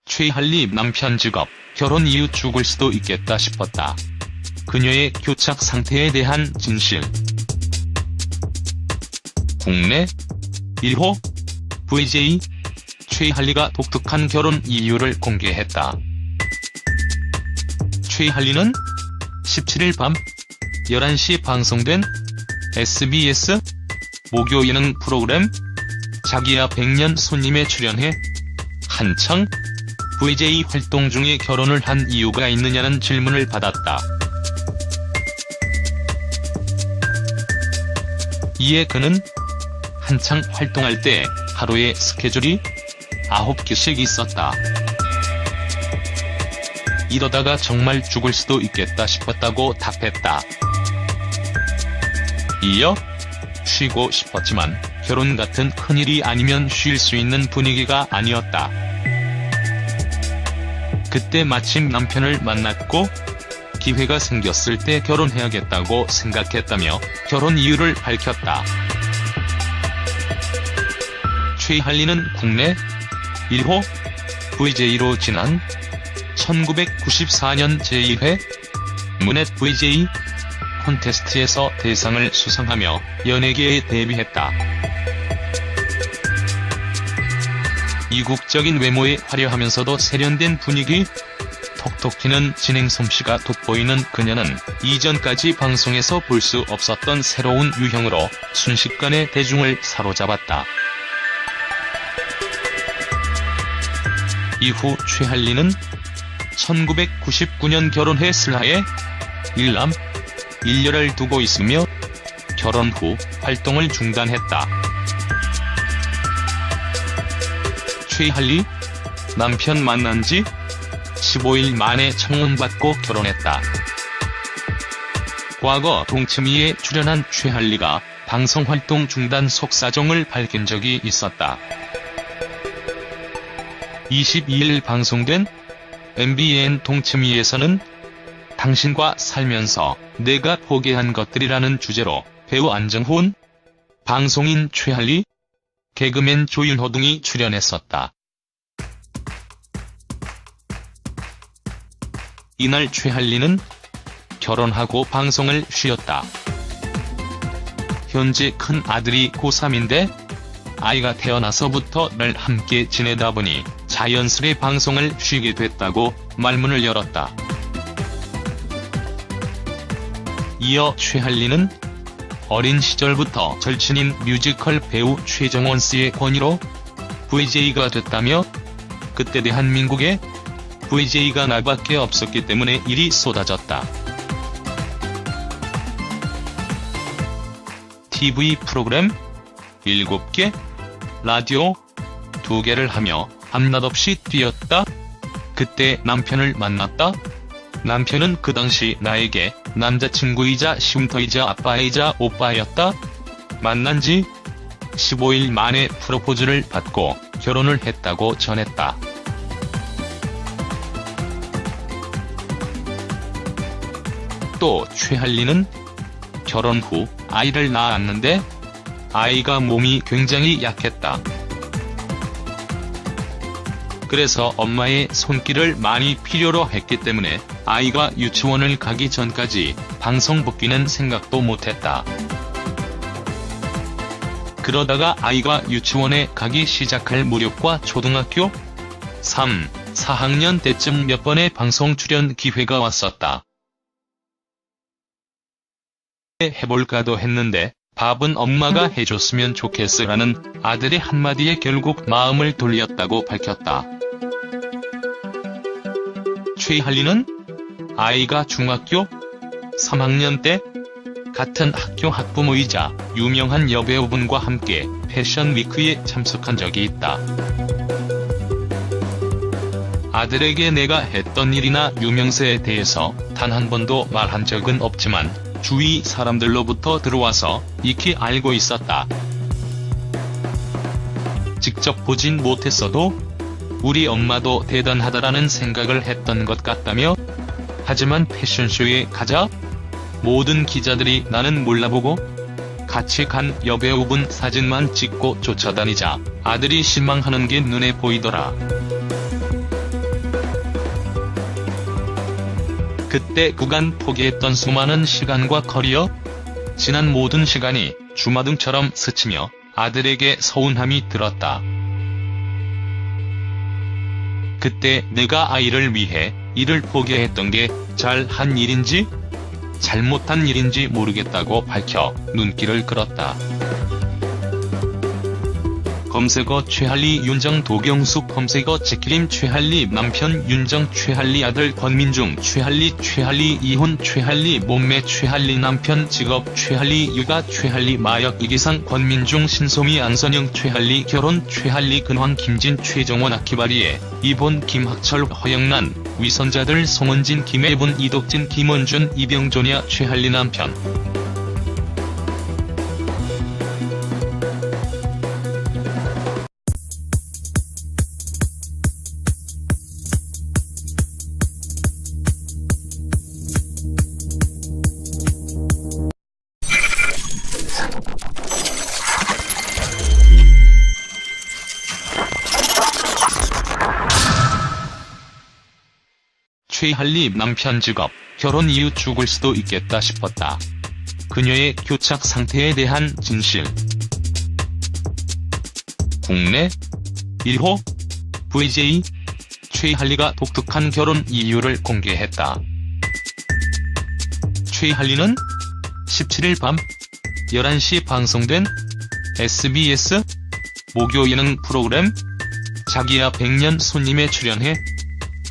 최할리 남편 직업, 결혼 이후 죽을 수도 있겠다 싶었다. 그녀의 교착 상태에 대한 진실. 국내 1호 VJ 최할리가 독특한 결혼 이유를 공개했다. 최할리는 17일 밤 11시 방송된 SBS 목요 예능 프로그램 자기야 100년 손님에 출연해 한창 VJ 활동 중에 결혼을 한 이유가 있느냐는 질문을 받았다. 이에 그는 한창 활동할 때 하루에 스케줄이 9개씩 있었다. 이러다가 정말 죽을 수도 있겠다 싶었다고 답했다. 이어 쉬고 싶었지만 결혼 같은 큰일이 아니면 쉴 수 있는 분위기가 아니었다. 그때 마침 남편을 만났고 기회가 생겼을 때 결혼해야겠다고 생각했다며 결혼 이유를 밝혔다. 최할리는 국내 1호 VJ로 지난 1994년 제1회 무넷 VJ 콘테스트에서 대상을 수상하며 연예계에 데뷔했다. 이국적인 외모에 화려하면서도 세련된 분위기, 톡톡 튀는 진행 솜씨가 돋보이는 그녀는 이전까지 방송에서 볼 수 없었던 새로운 유형으로 순식간에 대중을 사로잡았다. 이후 최할리는 1999년 결혼해 슬하에 일남, 일녀를 두고 있으며 결혼 후 활동을 중단했다. 최할리, 남편 만난 지 15일 만에 청혼받고 결혼했다. 과거 동치미에 출연한 최할리가 방송활동 중단 속사정을 밝힌 적이 있었다. 22일 방송된 MBN 동치미에서는 당신과 살면서 내가 포기한 것들이라는 주제로 배우 안정훈, 방송인 최할리, 개그맨 조윤호 등이 출연했었다. 이날 최할리는 결혼하고 방송을 쉬었다. 현재 큰 아들이 고3인데 아이가 태어나서부터 늘 함께 지내다 보니 자연스레 방송을 쉬게 됐다고 말문을 열었다. 이어 최할리는 어린 시절부터 절친인 뮤지컬 배우 최정원 씨의 권유로 VJ가 됐다며 그때 대한민국에 VJ가 나밖에 없었기 때문에 일이 쏟아졌다. TV 프로그램 7개, 라디오 2개를 하며 밤낮 없이 뛰었다. 그때 남편을 만났다. 남편은 그 당시 나에게 남자친구이자 쉼터이자 아빠이자 오빠였다. 만난 지 15일 만에 프로포즈를 받고 결혼을 했다고 전했다. 또 최할리는 결혼 후 아이를 낳았는데 아이가 몸이 굉장히 약했다. 그래서 엄마의 손길을 많이 필요로 했기 때문에 아이가 유치원을 가기 전까지 방송 복귀는 생각도 못했다. 그러다가 아이가 유치원에 가기 시작할 무렵과 초등학교 3, 4학년 때쯤 몇 번의 방송 출연 기회가 왔었다. 해볼까도 했는데 밥은 엄마가 해줬으면 좋겠으라는 아들의 한마디에 결국 마음을 돌렸다고 밝혔다. 최할리는 아이가 중학교 3학년 때 같은 학교 학부모이자 유명한 여배우분과 함께 패션 위크에 참석한 적이 있다. 아들에게 내가 했던 일이나 유명세에 대해서 단 한 번도 말한 적은 없지만 주위 사람들로부터 들어와서 익히 알고 있었다. 직접 보진 못했어도 우리 엄마도 대단하다라는 생각을 했던 것 같다며 하지만 패션쇼에 가자 모든 기자들이 나는 몰라보고 같이 간 여배우분 사진만 찍고 쫓아다니자 아들이 실망하는 게 눈에 보이더라. 그때 그간 포기했던 수많은 시간과 커리어, 지난 모든 시간이 주마등처럼 스치며 아들에게 서운함이 들었다. 그때 내가 아이를 위해 일을 포기했던 게 잘한 일인지 잘못한 일인지 모르겠다고 밝혀 눈길을 끌었다. 검색어 최할리 윤정 도경숙 검색어 지키림 최할리 남편 윤정 최할리 아들 권민중 최할리 이혼 최할리 몸매 최할리 남편 직업 최할리 육아 최할리 마약 이기상 권민중 신소미 안선영 최할리 결혼 최할리 근황 김진 최정원 아키바리에 이본 김학철 허영란 위선자들 송은진 김혜분 이덕진 김원준 이병조냐 최할리 남편 최할리 남편 직업, 결혼 이후 죽을 수도 있겠다 싶었다. 그녀의 교착 상태에 대한 진실. 국내 1호 VJ 최할리가 독특한 결혼 이유를 공개했다. 최할리는 17일 밤 11시 방송된 SBS 목요 예능 프로그램 자기야 100년 손님에 출연해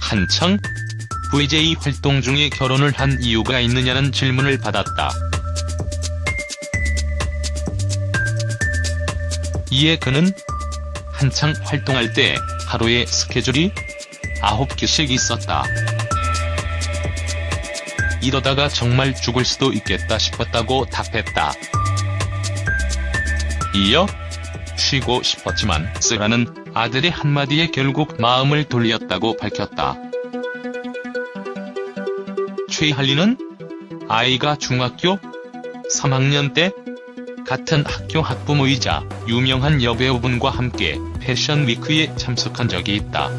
한창 VJ 활동 중에 결혼을 한 이유가 있느냐는 질문을 받았다. 이에 그는 한창 활동할 때 하루에 스케줄이 9개씩 있었다. 이러다가 정말 죽을 수도 있겠다 싶었다고 답했다. 이어 쉬고 싶었지만 쓰라는 아들의 한마디에 결국 마음을 돌렸다고 밝혔다. 최할리는 아이가 중학교 3학년 때 같은 학교 학부모이자 유명한 여배우분과 함께 패션 위크에 참석한 적이 있다.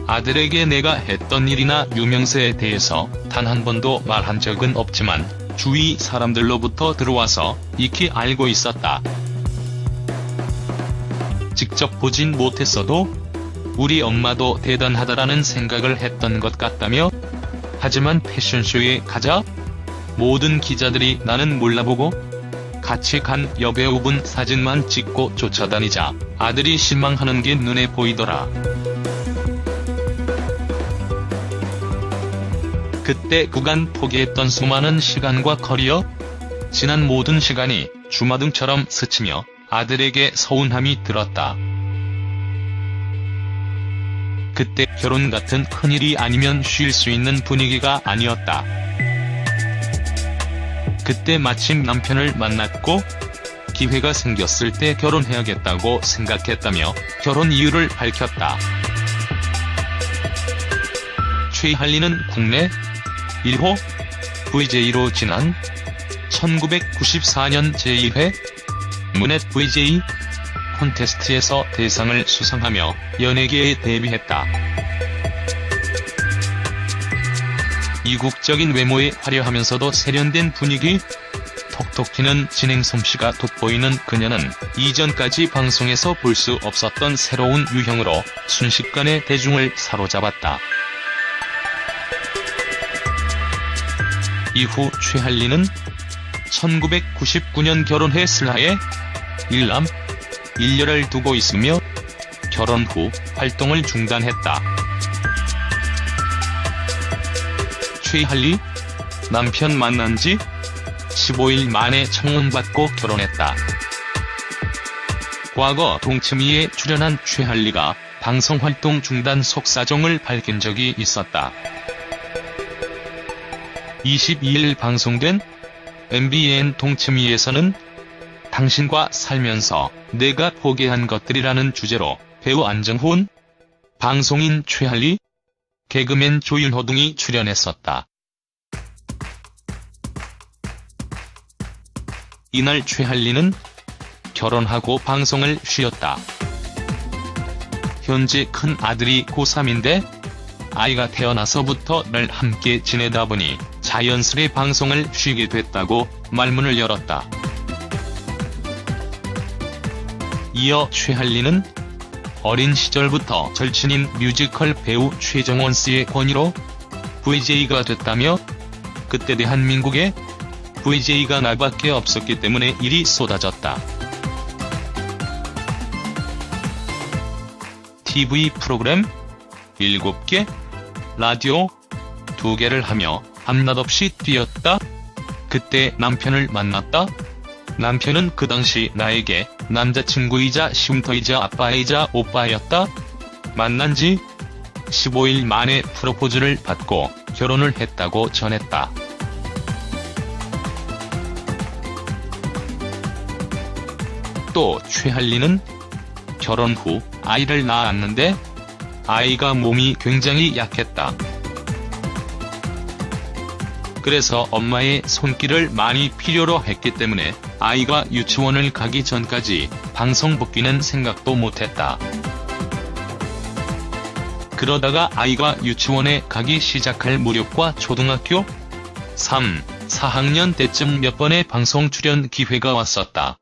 아들에게 내가 했던 일이나 유명세에 대해서 단 한 번도 말한 적은 없지만 주위 사람들로부터 들어와서 익히 알고 있었다. 직접 보진 못했어도 우리 엄마도 대단하다라는 생각을 했던 것 같다며, 하지만 패션쇼에 가자 모든 기자들이 나는 몰라보고 같이 간 여배우분 사진만 찍고 쫓아다니자 아들이 실망하는 게 눈에 보이더라. 그때 그간 포기했던 수많은 시간과 커리어, 지난 모든 시간이 주마등처럼 스치며 아들에게 서운함이 들었다. 그때 결혼 같은 큰일이 아니면 쉴 수 있는 분위기가 아니었다. 그때 마침 남편을 만났고 기회가 생겼을 때 결혼해야겠다고 생각했다며 결혼 이유를 밝혔다. 최할리는 국내 1호 VJ로 지난 1994년 제1회 문넷 VJ 콘테스트에서 대상을 수상하며 연예계에 데뷔했다. 이국적인 외모에 화려하면서도 세련된 분위기, 톡톡 튀는 진행 솜씨가 돋보이는 그녀는 이전까지 방송에서 볼 수 없었던 새로운 유형으로 순식간에 대중을 사로잡았다. 이후 최할리는 1999년 결혼해 슬하에 일남 일녀를 두고 있으며 결혼 후 활동을 중단했다. 최할리, 남편 만난 지 15일 만에 청혼받고 결혼했다. 과거 동치미에 출연한 최할리가 방송활동 중단 속사정을 밝힌 적이 있었다. 22일 방송된 MBN 동치미에서는 당신과 살면서 내가 포기한 것들이라는 주제로 배우 안정훈, 방송인 최할리, 개그맨 조윤호 등이 출연했었다. 이날 최한리는 결혼하고 방송을 쉬었다. 현재 큰 아들이 고3인데 아이가 태어나서부터 늘 함께 지내다 보니 자연스레 방송을 쉬게 됐다고 말문을 열었다. 이어 최한리는 어린 시절부터 절친인 뮤지컬 배우 최정원 씨의 권유로 VJ가 됐다며 그때 대한민국에 VJ가 나밖에 없었기 때문에 일이 쏟아졌다. TV 프로그램 7개, 라디오 2개를 하며 밤낮 없이 뛰었다. 그때 남편을 만났다. 남편은 그 당시 나에게 남자친구이자 쉼터이자 아빠이자 오빠였다. 만난 지 15일 만에 프로포즈를 받고 결혼을 했다고 전했다. 또 최한리는 결혼 후 아이를 낳았는데 아이가 몸이 굉장히 약했다. 그래서 엄마의 손길을 많이 필요로 했기 때문에 아이가 유치원을 가기 전까지 방송 복귀는 생각도 못했다. 그러다가 아이가 유치원에 가기 시작할 무렵과 초등학교 3, 4학년 때쯤 몇 번의 방송 출연 기회가 왔었다.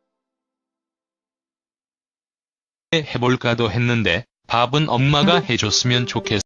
해볼까도 했는데 밥은 엄마가 해줬으면 좋겠어.